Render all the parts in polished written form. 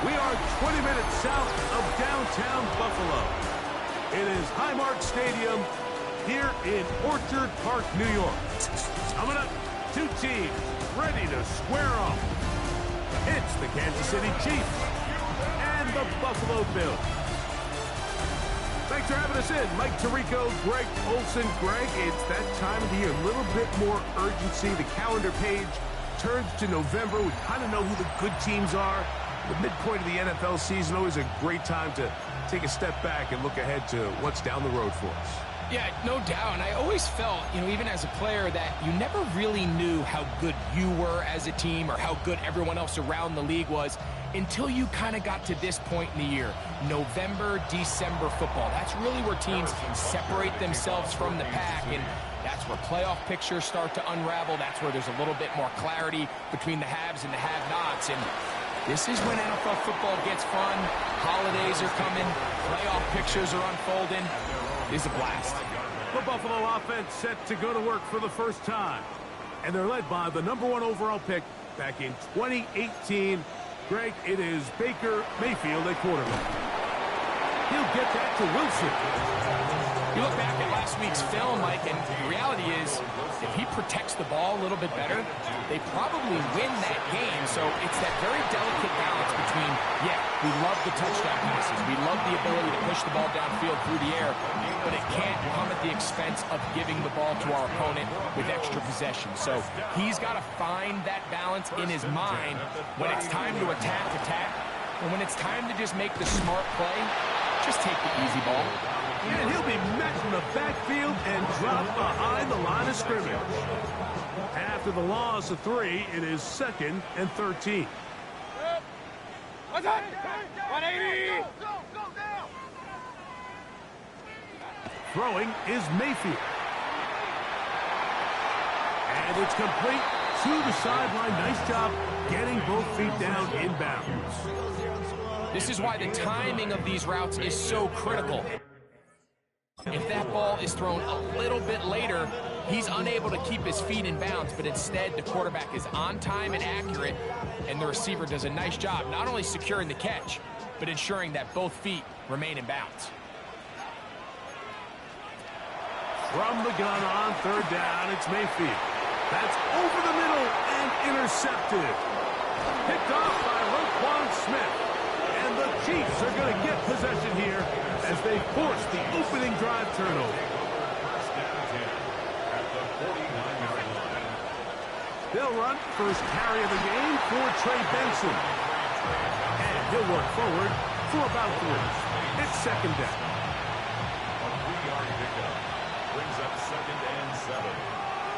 We are 20 minutes south of downtown Buffalo. It is Highmark Stadium here in Orchard Park, New York. Coming up, two teams ready to square off. It's the Kansas City Chiefs and the Buffalo Bills. Thanks for having us in. Mike Tirico, Greg Olsen. Greg, it's that time of the year. A little bit more urgency. The calendar page turns to November. We kind of know who the good teams are. The midpoint of the NFL season, always a great time to take a step back and look ahead to what's down the road for us. Yeah, no doubt. And I always felt, even as a player, that you never really knew how good you were as a team or how good everyone else around the league was until you kind of got to this point in the year. November, December football. That's really where teams separate themselves from the pack, and that's where playoff pictures start to unravel. That's where there's a little bit more clarity between the haves and the have-nots. And this is when NFL football gets fun. Holidays are coming. Playoff pictures are unfolding. It's a blast. The Buffalo offense set to go to work for the first time. And they're led by the #1 overall pick back in 2018. Greg, it is Baker Mayfield at quarterback. He'll get that to Wilson. You look back at last week's film, Mike, and the reality is if he protects the ball a little bit better, they probably win that game. So it's that very delicate balance between, yeah, we love the touchdown passes. We love the ability to push the ball downfield through the air, but it can't come at the expense of giving the ball to our opponent with extra possession. So he's got to find that balance in his mind when it's time to attack, and when it's time to just make the smart play, just take the easy ball. And he'll be met in the backfield and dropped behind the line of scrimmage. After the loss of 3, it is 2nd and 13. 180! Throwing is Mayfield. And it's complete to the sideline. Nice job getting both feet down inbounds. This is why the timing of these routes is so critical. If that ball is thrown a little bit later, he's unable to keep his feet in bounds, but instead the quarterback is on time and accurate, and the receiver does a nice job not only securing the catch, but ensuring that both feet remain in bounds. From the gun on 3rd down, it's Mayfield. That's over the middle and intercepted. Picked off by Roquan Smith. And the Chiefs are going to get possession here as they force the opening drive turnover. They'll run first carry of the game for Trey Benson. And he'll work forward for about 3. It's 2nd down. A 3-yard pickup brings up 2nd and 7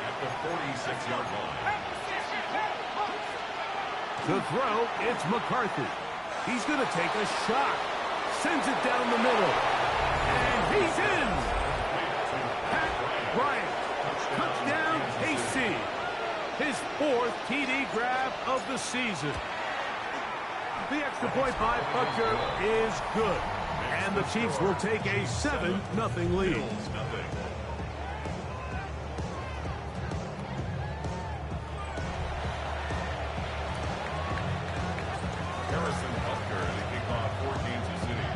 at the 46-yard line. To throw, it's McCarthy. He's going to take a shot. Sends it down the middle. And he's in. Pat Bryant. Touchdown, KC. His 4th TD grab of the season. The extra point by Butker is good. And the Chiefs will take a 7-0 lead. Harrison Butker to kick off for Kansas City.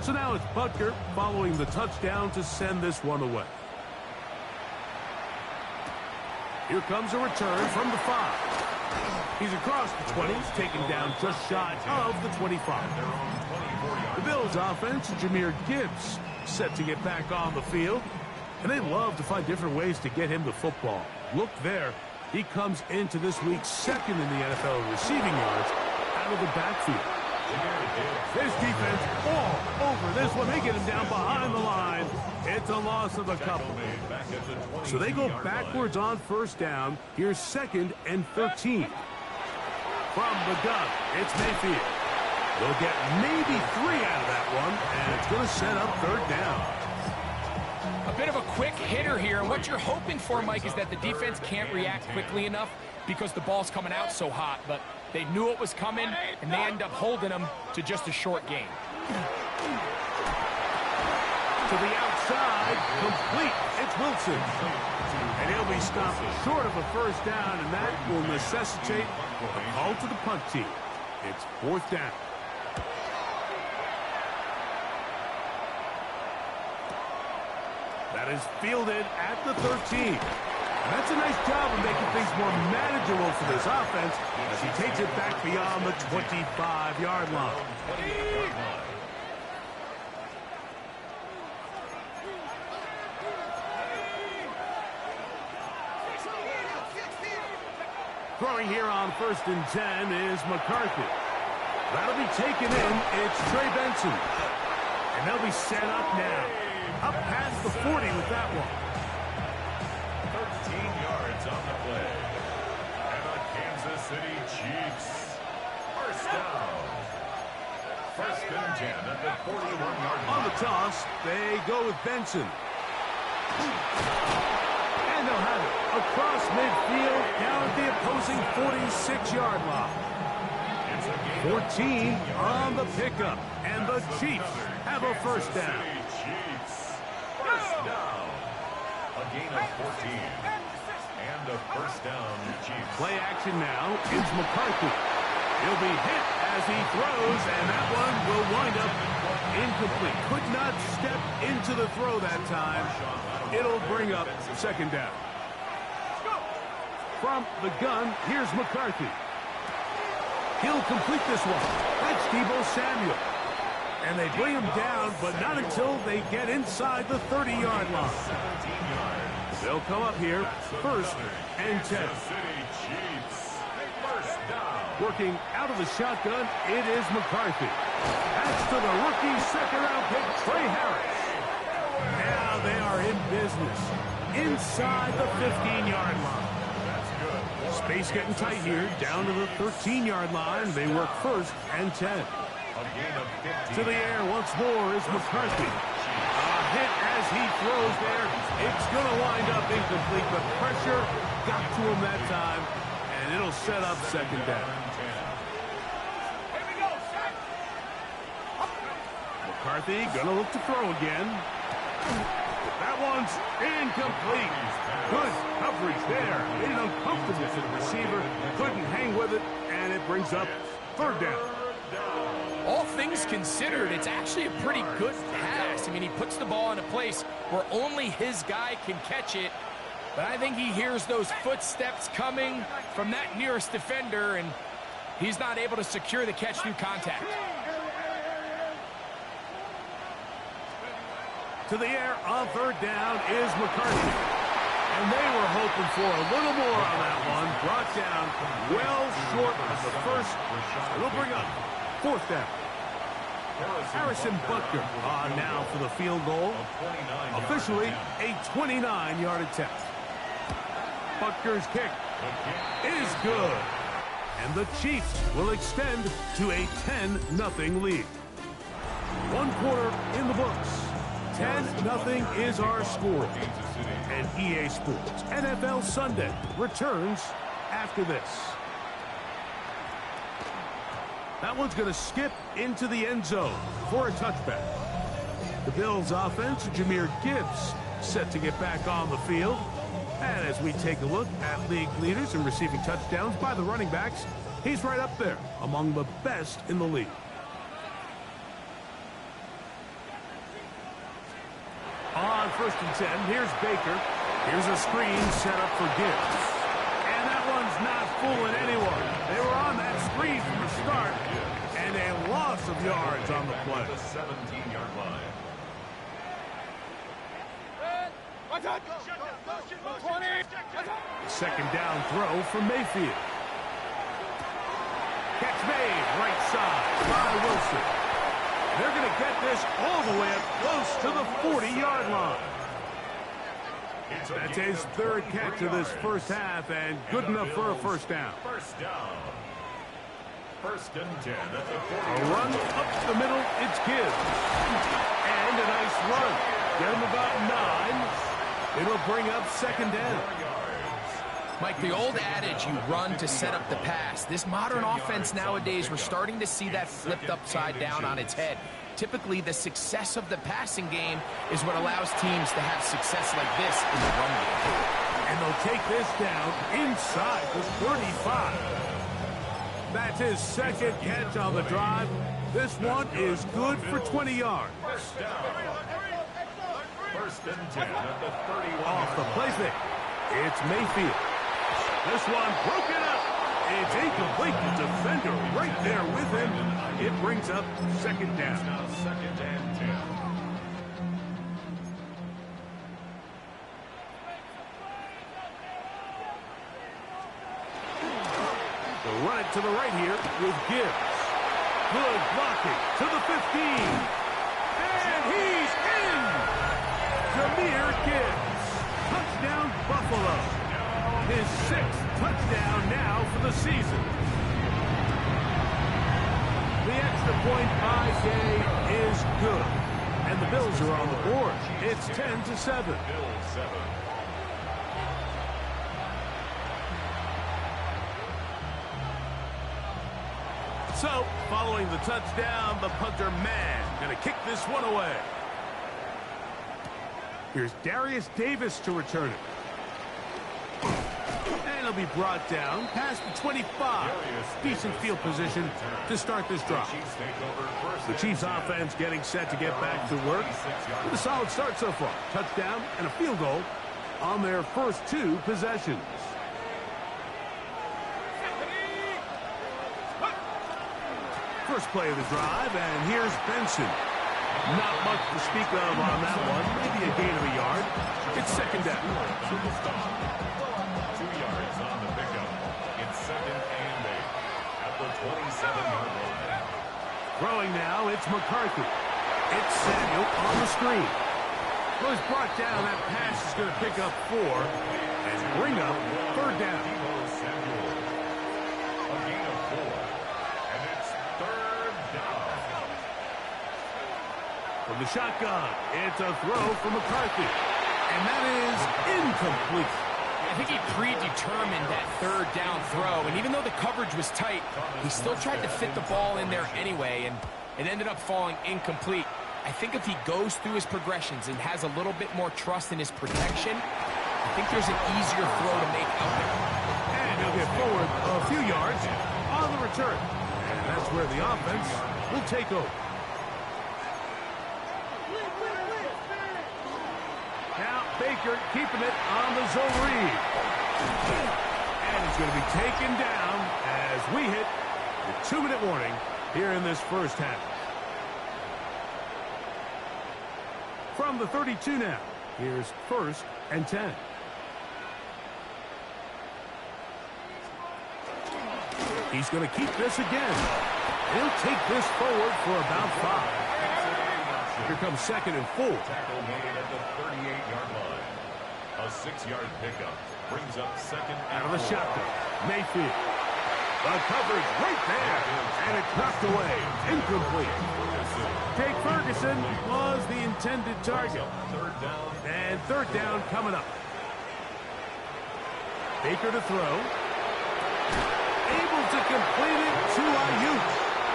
So now it's Butker following the touchdown to send this one away. Here comes a return from the 5. He's across the 20s, taken down just shy of the 25. The Bills offense, Jahmyr Gibbs, set to get back on the field. And they love to find different ways to get him the football. Look there. He comes into this week 2nd in the NFL in receiving yards out of the backfield. His defense all over this one. They get him down behind the line. It's a loss of a couple. So they go backwards on 1st down. Here's 2nd and 13. From the gun, it's Mayfield. They'll get maybe 3 out of that one, and it's going to set up 3rd down. A bit of a quick hitter here, and what you're hoping for, Mike, is that the defense can't react quickly enough because the ball's coming out so hot, but they knew it was coming, and they end up holding them to just a short game. To the outside, complete. It's Wilson. And he'll be stopped short of a first down, and that will necessitate a call to the punt team. It's 4th down. That is fielded at the 13. And that's a nice job of making things more manageable for this offense as he takes it back beyond the 25-yard line. Throwing here on 1st and 10 is McCarthy. That'll be taken in. It's Trey Benson. And they'll be set up now. Up past the 40 with that one. 13 yards on the play. And the Kansas City Chiefs. First down. 1st and 10 at the 41-yard line. On the toss, they go with Benson. And they'll have it across midfield down at the opposing 46-yard line. 14 on the pickup. And the Chiefs have a first down. First down. A gain of 14. And a first down, Chiefs. Play action now. It's McCarthy. He'll be hit as he throws, and that one will wind up incomplete. Could not step into the throw that time. It'll bring up 2nd down. From the gun, here's McCarthy. He'll complete this one. That's Deebo Samuel. And they bring him down, but not until they get inside the 30-yard line. They'll come up here, 1st and 10. Working out of the shotgun, it is McCarthy. That's to the rookie 2nd-round pick, Trey Harris. Now they are in business inside the 15-yard line. Space getting tight here, down to the 13-yard line. They work 1st and 10. To the air once more is McCarthy. A hit as he throws there. It's going to wind up incomplete, but pressure got to him that time, and it'll set up 2nd down. McCarthy going to look to throw again. That one's incomplete. Good coverage there. Made it uncomfortable for the receiver. Couldn't hang with it, and it brings up 3rd down. All things considered, it's actually a pretty good pass. I mean, he puts the ball in a place where only his guy can catch it. But I think he hears those footsteps coming from that nearest defender, and he's not able to secure the catch through contact. To the air on 3rd down is McCarthy. And they were hoping for a little more on that one. Brought down well short of the first. It'll bring up 4th down. Harrison Butker on now for the field goal. Officially a 29-yard attempt. Butker's kick is good. And the Chiefs will extend to a 10-0 lead. 1 quarter in the books. 10-0 is our score. And EA Sports NFL Sunday returns after this. That one's going to skip into the end zone for a touchback. The Bills offense, Jahmyr Gibbs, set to get back on the field. And as we take a look at league leaders in receiving touchdowns by the running backs, he's right up there among the best in the league. On 1st and 10, here's Baker. Here's a screen set up for Gibbs. And that one's not fooling anyone. They were on that screen from the start, and a loss of yards on the play. The 17-yard line. 2nd down throw from Mayfield. Catch made, right side by Wilson. They're going to get this all the way up close to the 40-yard line. That's his 3rd catch of this first half, and good enough for a first down. First down. 1st and 10 at the 40. A run up the middle, it's Gibbs. And a nice run. Get him about 9. It'll bring up 2nd down. Mike, the old adage, you run to set up the pass. This modern offense nowadays, we're starting to see that flipped upside down on its head. Typically, the success of the passing game is what allows teams to have success like this in the run game. And they'll take this down inside the 35. That's his second catch on the drive. This one is good for 20 yards. First and 10 at the 31. Off the play fake. It's Mayfield. This one broken up. It's incomplete. The defender right there with him. It brings up second down. Now second and 10. They'll run it to the right here with Gibbs. Good blocking to the 15. And he's in. Jahmyr Gibbs. Touchdown, Buffalo. His 6th touchdown now for the season. The extra point by Gay is good. And the Bills are on the board. It's 10-7. Bills 7. So, following the touchdown, the punter man going to kick this one away. Here's Darius Davis to return it. And he'll be brought down past the 25. Decent field position to start this drive. The Chiefs offense getting set to get back to work with a solid start so far. Touchdown and a field goal on their first 2 possessions. First play of the drive, and here's Benson. Not much to speak of on that one. Maybe a gain of a yard. It's second down. 2 yards on the pickup. It's second and 8 at the 27-yard line. Throwing now, it's McCarthy. It's Samuel on the screen. Well, he's brought down. That pass is going to pick up 4 and bring up third down. Samuel. A gain of 4. And it's third down. From the shotgun, it's a throw from McCarthy. And that is incomplete. I think he predetermined that third down throw, and even though the coverage was tight, he still tried to fit the ball in there anyway, and it ended up falling incomplete. I think if he goes through his progressions and has a little bit more trust in his protection, I think there's an easier throw to make out there. And he'll get forward a few yards on the return. And that's where the offense will take over. Now Baker keeping it on the zone read. And he's going to be taken down as we hit the 2-minute warning here in this first half. From the 32 now, here's first and 10. He's going to keep this again. He'll take this forward for about 5. Here comes second and 4. Tackle made at the 38-yard line. A 6-yard pickup brings up second and Out of the 4. shotgun, Mayfield. The coverage right there, and it's knocked away. Incomplete. Jake Ferguson was the intended target. Third down. And third down coming up. Baker to throw. Able to complete it to Ayuk.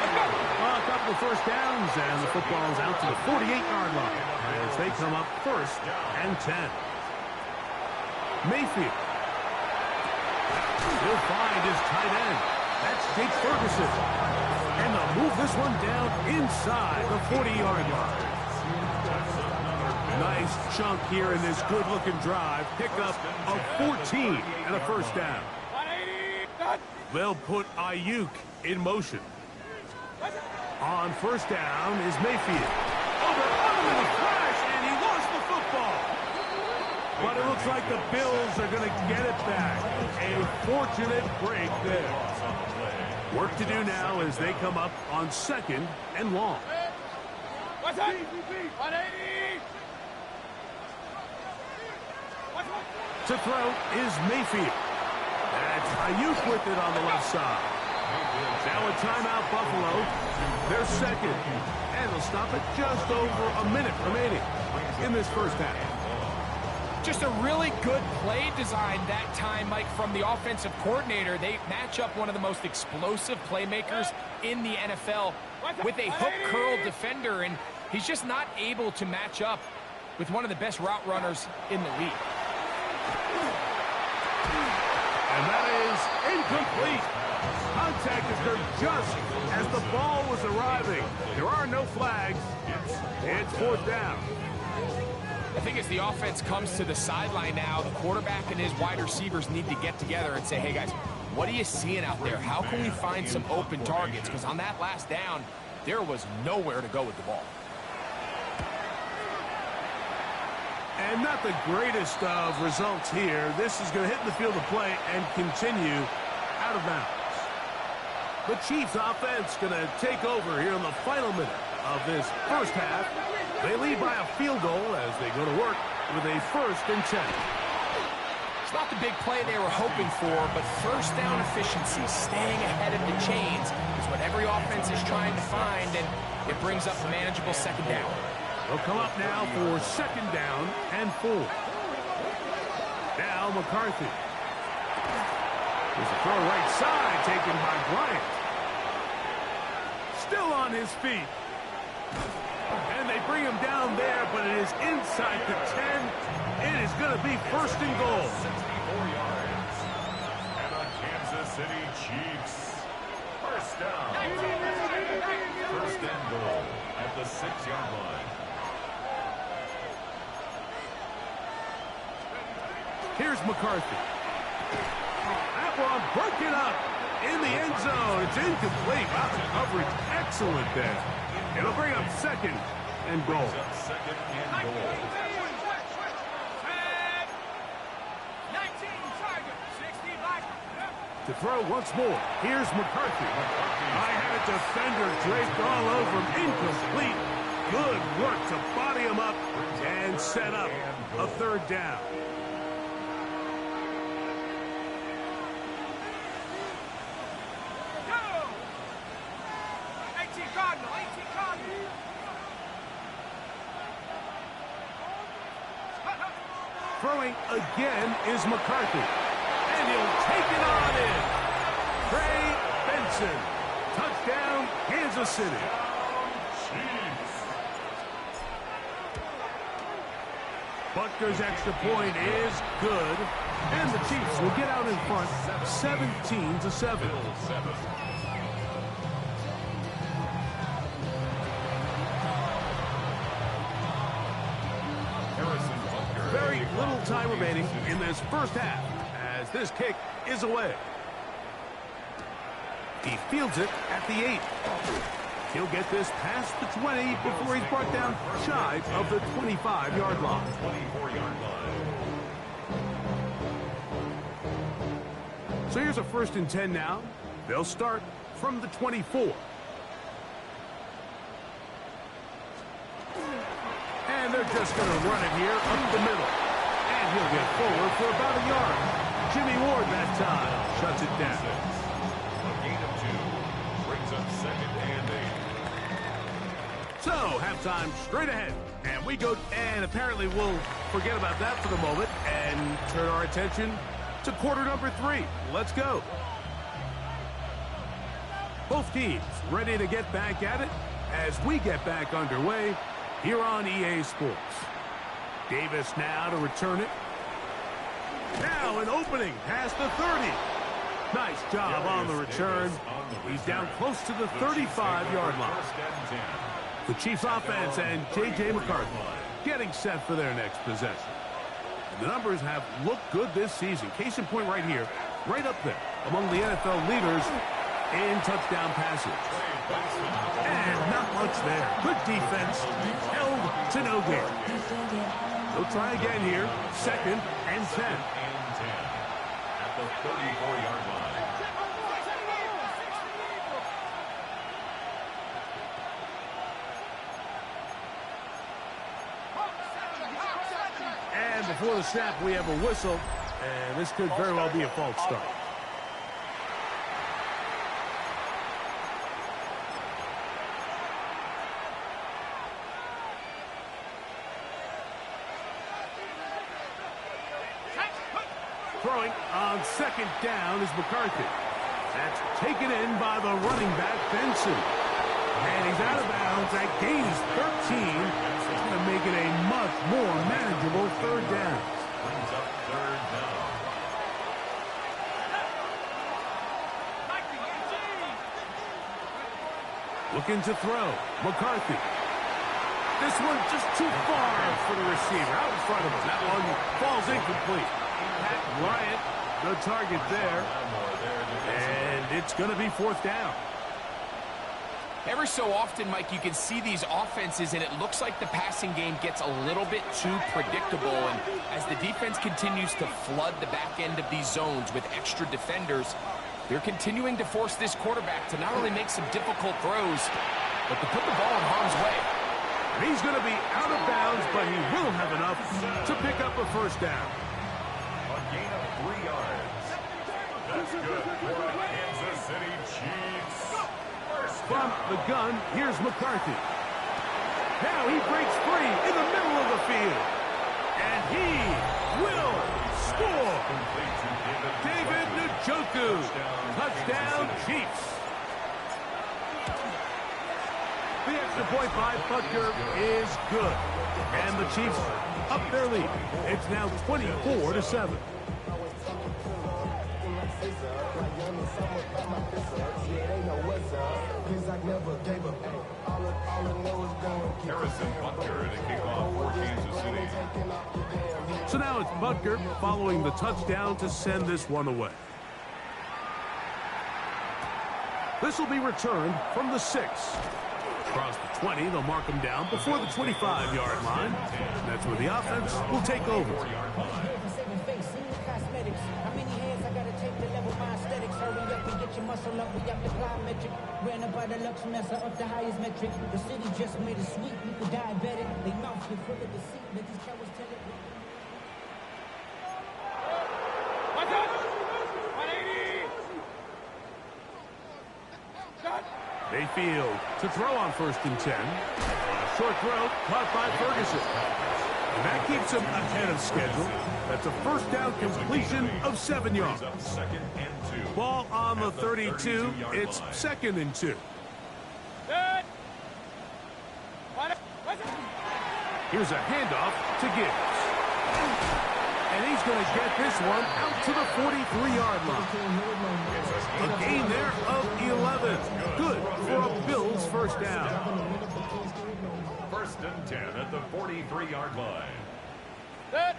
A couple of first downs, and the football's out to the 48-yard line as they come up first and 10. Mayfield. He'll find his tight end. That's Jake Ferguson. And they'll move this one down inside the 40-yard line. Nice chunk here in this good-looking drive. Pickup of 14 and a first down. 180. They'll put Ayuk in motion. On first down is Mayfield. Oh, they're on him in a crash, and he lost the football. But it looks like the Bills are going to get it back. A fortunate break there. Work to do now as they come up on second and long. What's up? 180. To throw is Mayfield. That's Ayuk with it on the left side. Now a timeout, Buffalo. They're second. And they'll stop it just over a minute remaining in this first half. just a really good play design that time, Mike, from the offensive coordinator. They match up one of the most explosive playmakers in the NFL with a hook curl defender, and he's just not able to match up with one of the best route runners in the league. And that is incomplete. Contact occurred just as the ball was arriving. There are no flags. It's fourth down. I think as the offense comes to the sideline now, the quarterback and his wide receivers need to get together and say, hey, guys, what are you seeing out there? How can we find some open targets? Because on that last down, there was nowhere to go with the ball. And not the greatest of results here. This is going to hit the field of play and continue out of bounds. The Chiefs offense going to take over here in the final minute of this first half. They lead by a field goal as they go to work with a 1st and 10. It's not the big play they were hoping for, but first down efficiency, staying ahead of the chains, is what every offense is trying to find, and it brings up a manageable second down. They'll come up now for 2nd down and 4. Now McCarthy. There's a throw right side taken by Bryant. Still on his feet. And they bring him down there, but it is inside the 10. It is going to be 1st and goal. 64 yards. And the Kansas City Chiefs. First down. 1st and goal at the 6-yard line. Here's McCarthy. That one broken up in the end zone. It's incomplete. Wow, the coverage excellent there. It'll bring up 2nd and goal. 2nd and goal. 19 target, 60 back. To throw once more. Here's McCarthy. I had a defender draped all over him. Incomplete. Good work to body him up and set up a 3rd down. Throwing again is McCarthy. And he'll take it on in. Trey Benson. Touchdown, Kansas City. Chiefs. Butker's extra point is good. And the Chiefs will get out in front 17-7. Very little time remaining in this first half as this kick is away. He fields it at the 8. He'll get this past the 20 before he's brought down shy of the 25-yard line. 24-yard line. So here's a 1st and 10 now. They'll start from the 24. And they're just going to run it here up the middle. And he'll get forward for about a yard. Jimmy Ward that time shuts it down. A gain of 2 brings up 2nd and 8. So, halftime straight ahead. And we go, and apparently we'll forget about that for the moment and turn our attention to quarter number 3. Let's go. Both teams ready to get back at it as we get back underway here on EA Sports. Davis now to return it. Now an opening past the 30. Nice job on the return. He's down close to the 35-yard line. The Chiefs offense and J.J. McCarthy getting set for their next possession. And the numbers have looked good this season. Case in point right here, right up there among the NFL leaders in touchdown passes. And not much there. Good defense, held to no gain. They'll try again here, 2nd and 10. At the 34-yard line. And before the snap, we have a whistle, and this could very well be a false start. On second down is McCarthy. That's taken in by the running back, Benson. And he's out of bounds. That gain is 13. It's going to make it a much more manageable third down. Brings up third down. Looking to throw. McCarthy. This one just too far for the receiver. Out in front of him. That one falls incomplete. Pat Bryant, the target there. And it's going to be fourth down. Every so often, Mike, you can see these offenses, and it looks like the passing game gets a little bit too predictable. And as the defense continues to flood the back end of these zones with extra defenders, they're continuing to force this quarterback to not only make some difficult throws, but to put the ball in harm's way. And he's going to be out of bounds, but he will have enough to pick up a first down. A gain of 3 yards. That's good for the Kansas City Chiefs. From the gun, here's McCarthy. Now he breaks free in the middle of the field. And he will score. David Njoku. Touchdown, Chiefs. The extra point by Butker is good. And the Chiefs up their lead. It's now 24-7. Harrison Butker to kick off for Kansas City. So now it's Butker following the touchdown to send this one away. This will be returned from the 6. Across the 20, they'll mark him down before the 25-yard line. And that's where the offense will take over. Muscle up, we got the plyometric. Ran up by the Lux Mesa up the highest metric. The city just made it sweet. We could diabetic. They mouth get full of deceit. Let these cowards tell it. What's up? 180. Shot. Mayfield to throw on 1st and 10. A short throw caught by Ferguson. And that keeps him ahead of schedule. That's a first down completion of 7 yards. Second and 2. Ball on the 32. It's 2nd and 2. Good. Here's a handoff to Gibbs. And he's going to get this one out to the 43-yard line. A gain there of 11. Good for a Bills first down. 1st and 10 at the 43-yard line. Good.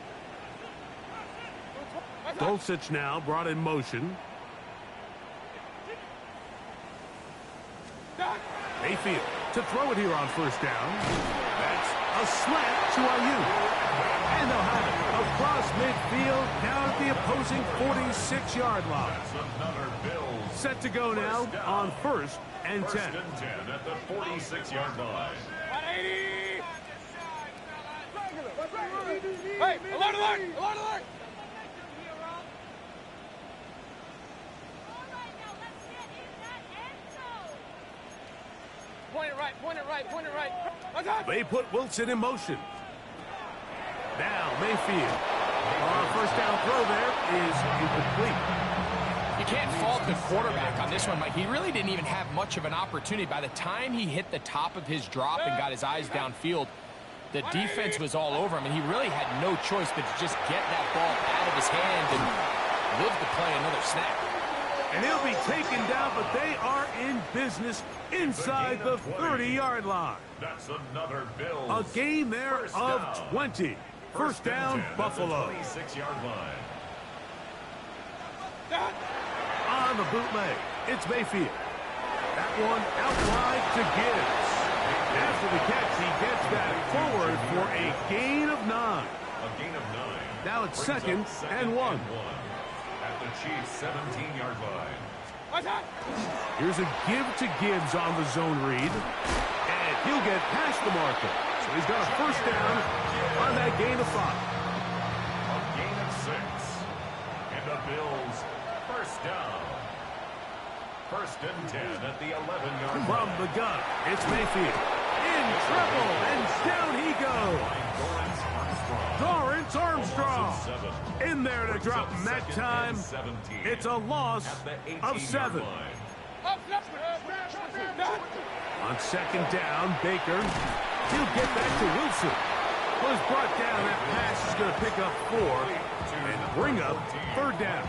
Dulcich now brought in motion. Mayfield to throw it here on 1st down. That's a slant to Ayuk. And they'll have it across midfield down at the opposing 46-yard line. That's another Bills. Set to go now on 1st and 10. 1st and 10 at the 46-yard line. 180. Hey, alert, alert, alert, alert. Point it right, point it right, point it right. What's up? They put Wilson in motion. Now Mayfield. On 1st down throw there is incomplete. You can't fault the quarterback on this one, Mike. He really didn't even have much of an opportunity. By the time he hit the top of his drop and got his eyes downfield, the defense was all over him, and he really had no choice but to just get that ball out of his hand and live to play another snap. And he'll be taken down, but they are in business inside the 30-yard line. That's another Bills. A gain there of 20. First down, Buffalo. 26-yard line. On the bootleg, it's Mayfield. That one out wide to Gibbs. After the catch, he gets that forward for a gain of 9. A gain of 9. Now it's 2nd and 1. At the Chiefs' 17-yard line. What's up? Here's a give to Gibbs on the zone read. And he'll get past the marker. So he's got a first down on that gain of 5. A gain of 6. And the Bills, first down. 1st and 10 at the 11-yard line. From the gun, it's Mayfield. In trouble, and down he goes. Dorrance Armstrong in there to drop him that time. It's a loss of 7. On second down, Baker. He'll get back to Wilson. Was brought down. That pass is going to pick up 4 and bring up 3rd down.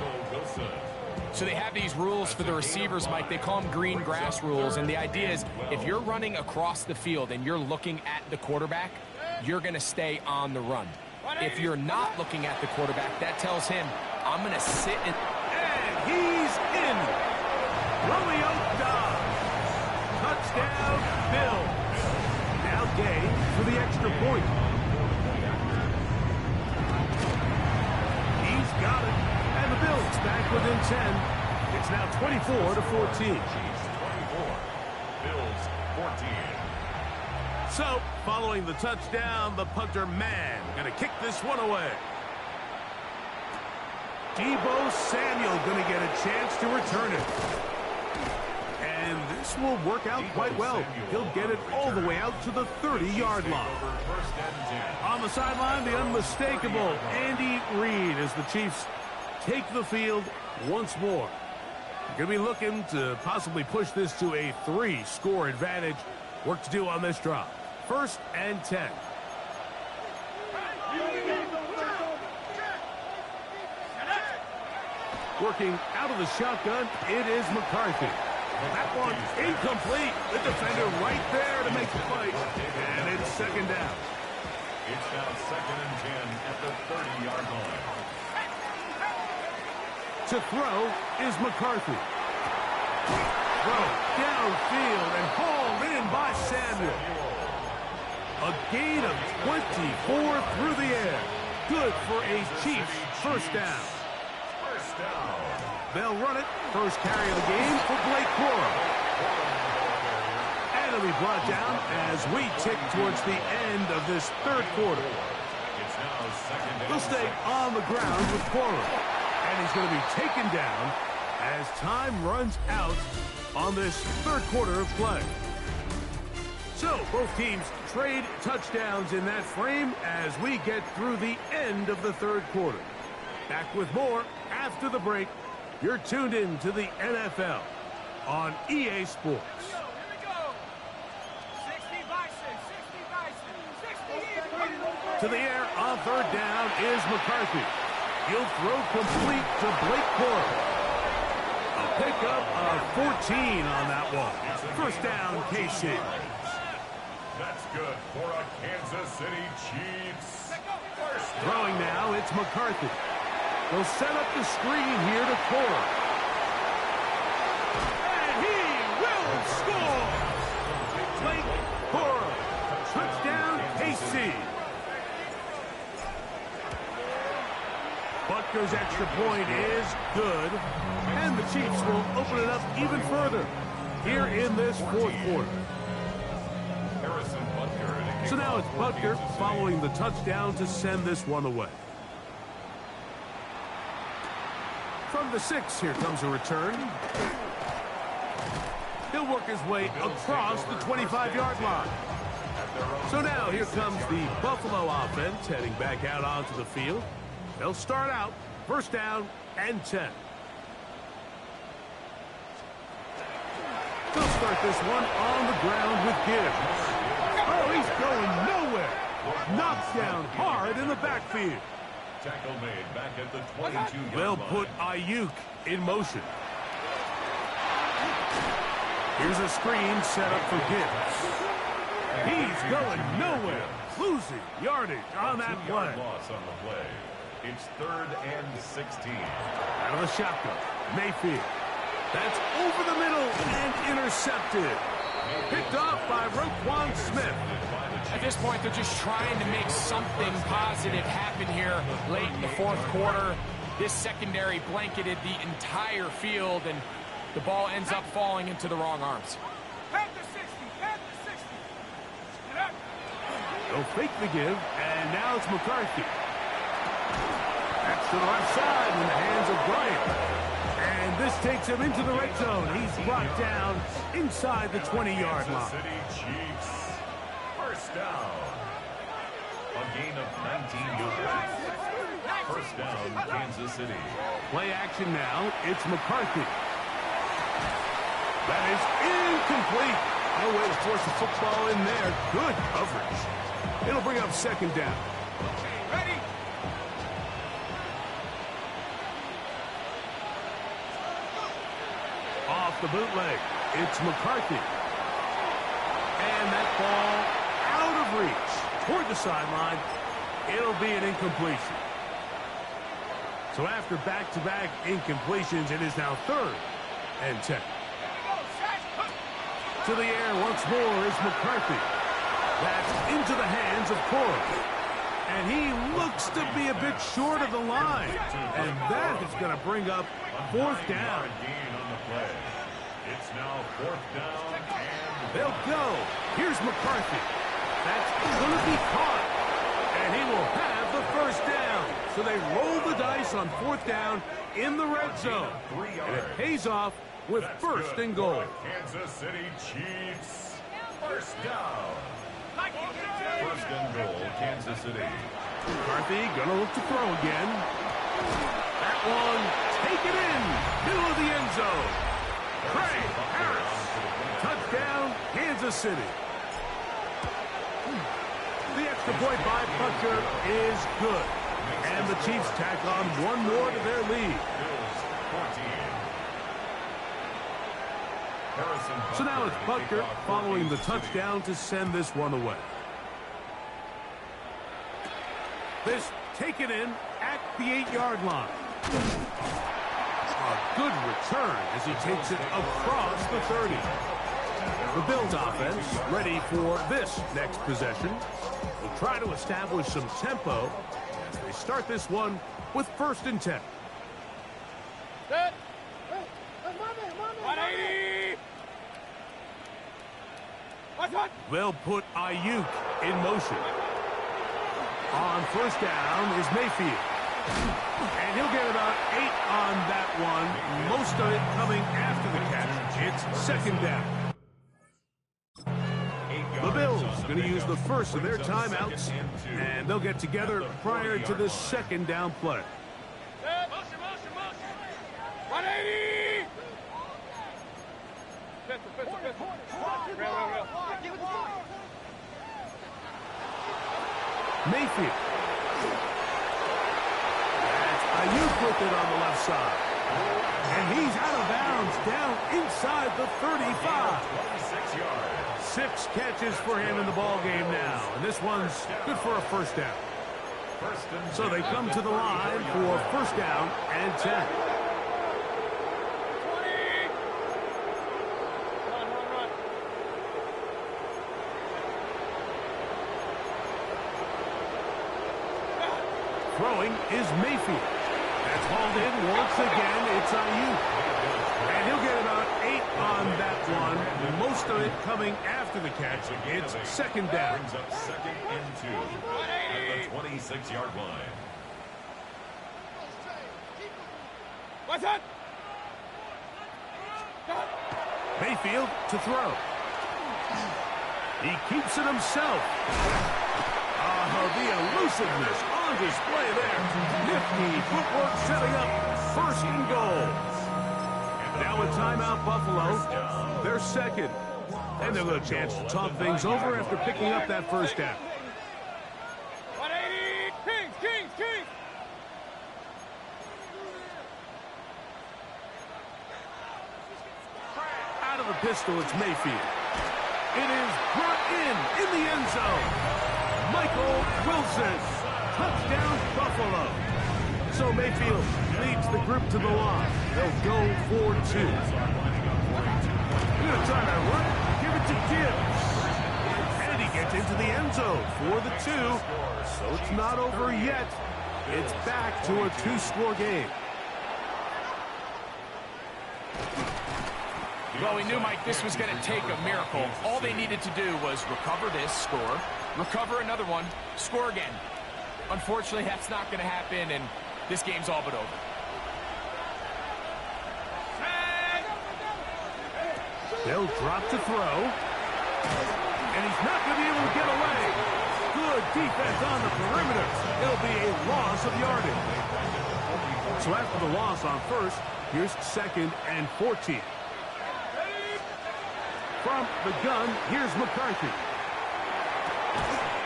So they have these rules for the receivers, Mike. They call them green grass rules, and the idea is if you're running across the field and you're looking at the quarterback, you're going to stay on the run. If you're not looking at the quarterback, that tells him, I'm going to sit and he's in. Romeo Dobbs. Touchdown, Bill. Now Gay for the extra point. He's got it. And the Bills back within 10. It's now 24-14. Bills 14. So, following the touchdown, the punter man going to kick this one away. Deebo Samuel going to get a chance to return it. And this will work out quite well. He'll get it all the way out to the 30-yard line. On the sideline, the unmistakable Andy Reid as the Chiefs take the field once more. Going to be looking to possibly push this to a 3-score advantage. Work to do on this drive. 1st and 10. Working out of the shotgun, it is McCarthy. That one incomplete. The defender right there to make the fight. And it's 2nd down. It's now 2nd and 10 at the 30-yard line. To throw is McCarthy. Throw downfield and hauled in by Samuel. A gain of 24 through the air. Good for a Chiefs 1st down. They'll run it. First carry of the game for Blake Corum. And it'll be brought down as we tick towards the end of this 3rd quarter. They'll stay on the ground with Corum. And he's going to be taken down as time runs out on this 3rd quarter of play. So, both teams trade touchdowns in that frame as we get through the end of the 3rd quarter. Back with more after the break. You're tuned in to the NFL on EA Sports. To the air on 3rd down is McCarthy. He'll throw complete to Blake Corum. A pickup of 14 on that one. 1st down, KC. That's good for a Kansas City Chiefs. Throwing now, it's McCarthy. They'll set up the screen here to Corum. And he will score! Blake Corum. Touchdown, KC. Butker's extra point is good. And the Chiefs will open it up even further here in this 4th quarter. So now it's Butker following the touchdown to send this one away. From the 6, here comes a return. He'll work his way across the 25-yard line. So now here comes the Buffalo offense heading back out onto the field. They'll start out 1st down and 10. They'll start this one on the ground with Gibbs. Oh, he's going nowhere. Knocked down hard in the backfield. Tackle made back at the 22-yard line. They'll put Ayuk in motion. Here's a screen set up for Gibbs. He's going nowhere. Losing yardage on that play. Loss on the play. It's 3rd and 16. Out of the shotgun. Mayfield. That's over the middle and intercepted. Picked off by Roquan Smith. at this point they're just trying to make something positive happen here late in the 4th quarter. This secondary blanketed the entire field, and the ball ends up falling into the wrong arms. They'll fake the give, and now it's McCarthy. That's to the left side in the hands of Bryant. And this takes him into the red zone. He's brought down inside the 20-yard line. City Chiefs. First down. A gain of 19 yards. First down, Kansas City. Play action now. It's McCarthy. That is incomplete. No way to force the football in there. Good coverage. It'll bring up second down. Ready? Off the bootleg, it's McCarthy. And that ball out of reach toward the sideline. It'll be an incompletion. So after back-to-back incompletions, it is now 3rd and 10. To the air once more is McCarthy. That's into the hands of Corey. And he looks to be a bit short of the line. And that is going to bring up 4th down. Gain on the play. It's now 4th down and They'll go. Here's McCarthy. That's going to be caught. And he will have the 1st down. So they roll the dice on 4th down in the red zone. And it pays off with that's 1st good and goal. for the Kansas City Chiefs. 1st down. 1st and goal, Kansas City. McCarthy going to look to throw again. That one, take it in. Middle of the end zone. Craig Harris. Touchdown, Kansas City. The extra point by Butker is good. And the Chiefs tack on one more to their lead. Bills 14. So now it's Butker following the touchdown to send this one away. This taken in at the 8-yard line. A good return as he takes it across the 30. The Bills offense ready for this next possession. Will try to establish some tempo as they start this one with 1st and 10. Set. 180. What? They'll put Ayuk in motion. On 1st down is Mayfield. And he'll get about 8 on that one. Most of it coming after the catch. It's 2nd down. The Bills going to use the first of their timeouts, and they'll get together prior to the 2nd down play. Set. 180. Real. Mayfield. That's Ayuk with it on the left side. And he's out of bounds down inside the 35. 26 yards. 6 catches for him in the ball game now. And this one's good for a 1st down. So they come to the line for 1st down and 10. 20. Run. Throwing is Mayfield. That's hauled in once again. It's Ayuk. And he'll get about 8 on that one. Most of it coming after the catch. It's 2nd down. Brings up 2nd and 2 at the 26-yard line. What's that? Mayfield to throw. He keeps it himself. The elusiveness on display there. Nifty footwork setting up 1st and goal. Now a timeout, Buffalo. They're 2nd. And they'll have a chance to talk things over after picking up that 1st down. 180. Kings. Out of the pistol, it's Mayfield. It is brought in the end zone. Michael Wilson. Touchdown, Buffalo. So Mayfield leads the group to the line. They'll go for 2. Going to try to run it. Give it to Gibbs. And he gets into the end zone for the 2. So it's not over yet. It's back to a 2-score game. Well, we knew, Mike, this was going to take a miracle. All they needed to do was recover this, score, recover another one, score again. Unfortunately, that's not going to happen, and this game's all but over. They'll drop to throw. And he's not going to be able to get away. Good defense on the perimeter. It'll be a loss of yardage. So after the loss on first, here's 2nd and 14. From the gun, here's McCarthy.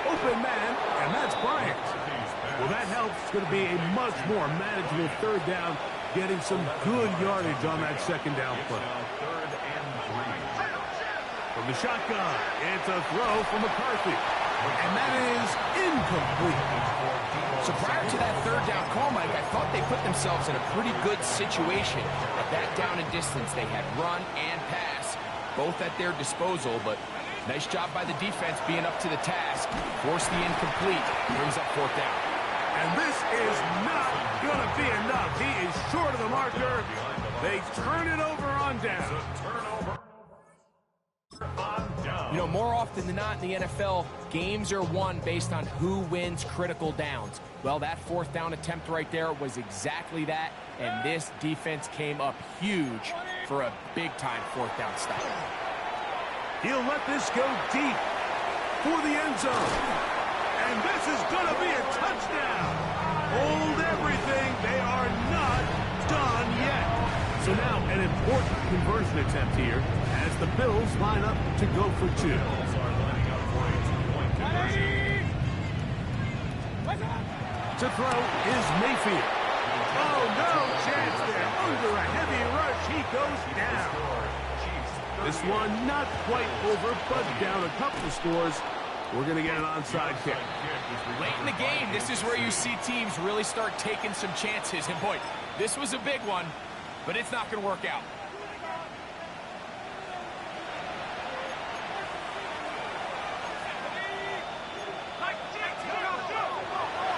Open man, and that's Bryant. Well, that helps. It's going to be a much more manageable 3rd down, getting some good yardage on that 2nd down play. From the shotgun, it's a throw from McCarthy. And that is incomplete. So prior to that 3rd down call, Mike, I thought they put themselves in a pretty good situation. At that down and distance, they had run and pass, both at their disposal, but nice job by the defense being up to the task. Force the incomplete, brings up 4th down. And this is not going to be enough. He is short of the marker. They turn it over on down. You know, more often than not in the NFL, games are won based on who wins critical downs. Well, that 4th down attempt right there was exactly that, and this defense came up huge for a big-time 4th down stop. He'll let this go deep for the end zone. And this is going to be a touchdown. Hold everything. They are not done yet. So now an important conversion attempt here as the Bills line up to go for 2. To throw is Mayfield. Oh, no chance there. Under a heavy rush, he goes down. This one not quite over, but down a couple of scores. We're going to get an onside kick. Late in the game, this is where you see teams really start taking some chances. And boy, this was a big one, but it's not going to work out.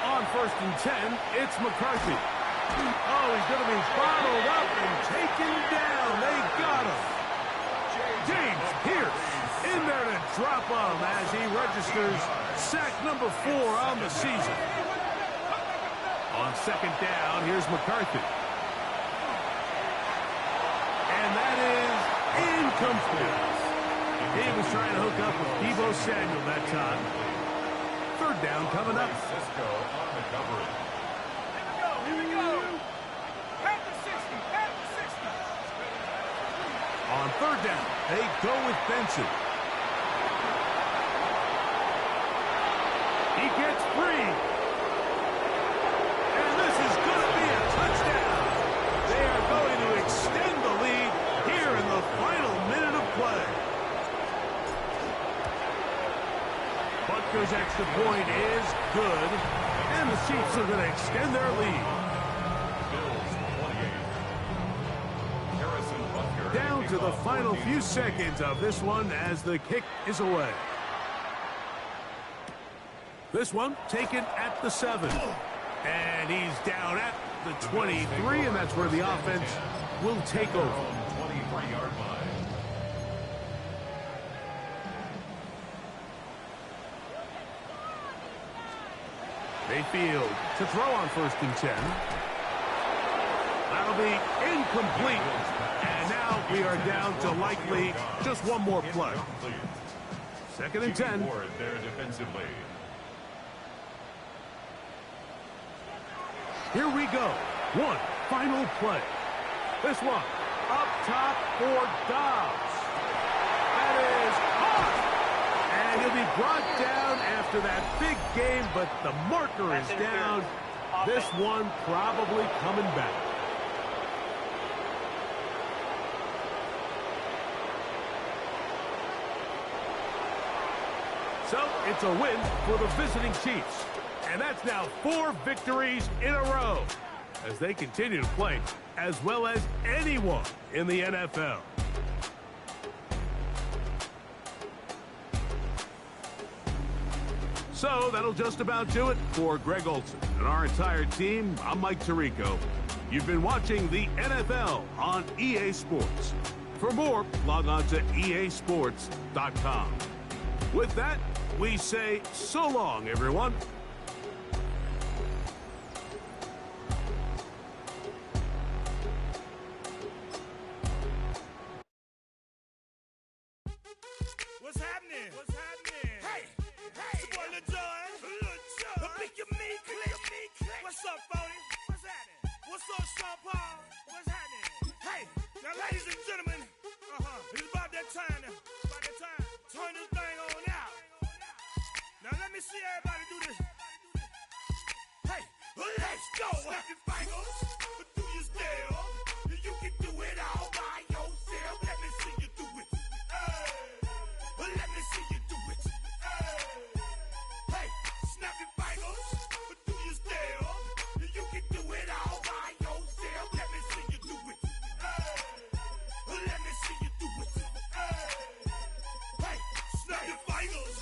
On 1st and 10, it's McCarthy. Oh, he's going to be bottled up and taken down. They got him. James Pierce in there to drop him as he registers sack number 4 on the season. On 2nd down, here's McCarthy. And that is incomplete. He was trying to hook up with Deebo Samuel that time. 3rd down coming up. Cisco on the coverage. Here we go. At the 60. At the 60. On 3rd down, they go with Benson. He gets free. And this is going to be a touchdown. They are going to extend the lead here in the final minute of play. Butker's extra point is good. And the Chiefs are going to extend their lead. Bills 28. Harrison Butker. Down to the final few seconds of this one as the kick is away. This one taken at the 7. And he's down at the 23, and that's where the offense will take over. 23-yard line. Mayfield to throw on 1st and 10. That'll be incomplete. And now we are down to likely just one more play. 2nd and 10. There defensively. Here we go. One final play. This one up top for Dobbs. That is caught. And he'll be brought down after that big game, but the marker is down. This one probably coming back. So it's a win for the visiting Chiefs. And that's now 4 victories in a row as they continue to play as well as anyone in the NFL. So that'll just about do it for Greg Olsen and our entire team. I'm Mike Tirico. You've been watching the NFL on EA Sports. For more, log on to easports.com. With that, we say so long, everyone. What's happening? What's happening? Hey, it's your boy Lil Jon. Sean Paul? What's happening? Hey, now, ladies and gentlemen, it's about that time now. About that time. Turn this thing on out. Now, let me see everybody do this. Hey, let's go. Snap your fingers, do your style. You can do it all by yourself. Let me see you do it. Let me see you do it. Hey, snap your fingers, do your style. You can do it all by yourself. Let me see you do it. Let me see you do it. Hey, snap your fingers,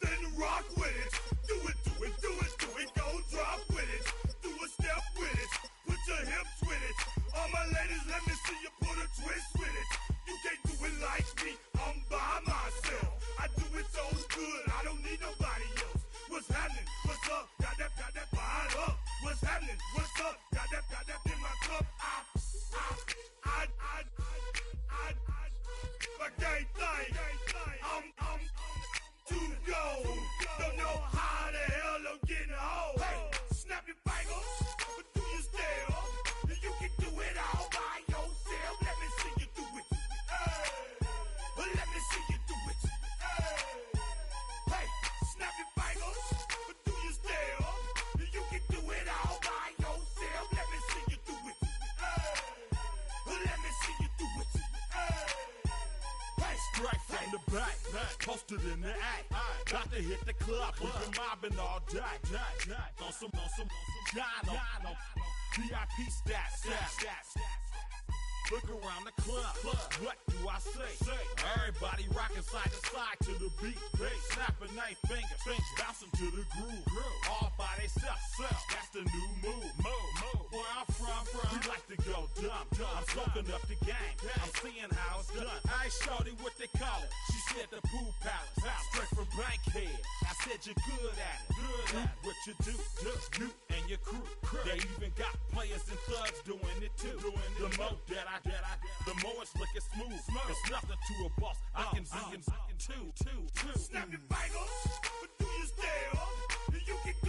then rock with it. Do it, do it, do it, do it. Go drop with it. Do a step with it. Put your hips with it. All my ladies, let me see you put a twist with it. You can't do it like me. I'm by myself. I do it so good. I don't need nobody else. What's happening? What's up? Got that fired up. What's happening? What's up? Got that in my cup. I can't think. I'm to go. Don't know how the hell I'm getting home. Hey, snap your fingers, do your style. You can do it all by yourself. Let me see you do it. Let me see you do it. Hey, snap your fingers, do your style. You can do it all by yourself. Let me see you do it. Let me see you do it. Hey, Straight from the back, posted in the act. Got to hit the club, we've been mobbing all day. On some Jono, VIP stats. Look around the club, what do I say? Everybody rocking side to side to the beat. Snapping their fingers, bouncing to the groove. All by themselves, that's the new move. Where I'm from, we like to go dumb. I'm soaking up the game, I'm seeing how it's done. I ain't shorty what they call it. She said the pool palace, straight from Bankhead. I said you're good at it. Do what you do, you and your crew. They even got players and thugs doing it too. The more that I the more it's looking smooth. It's nothing to a boss. I can see him two. snap your fingers, do your style. You can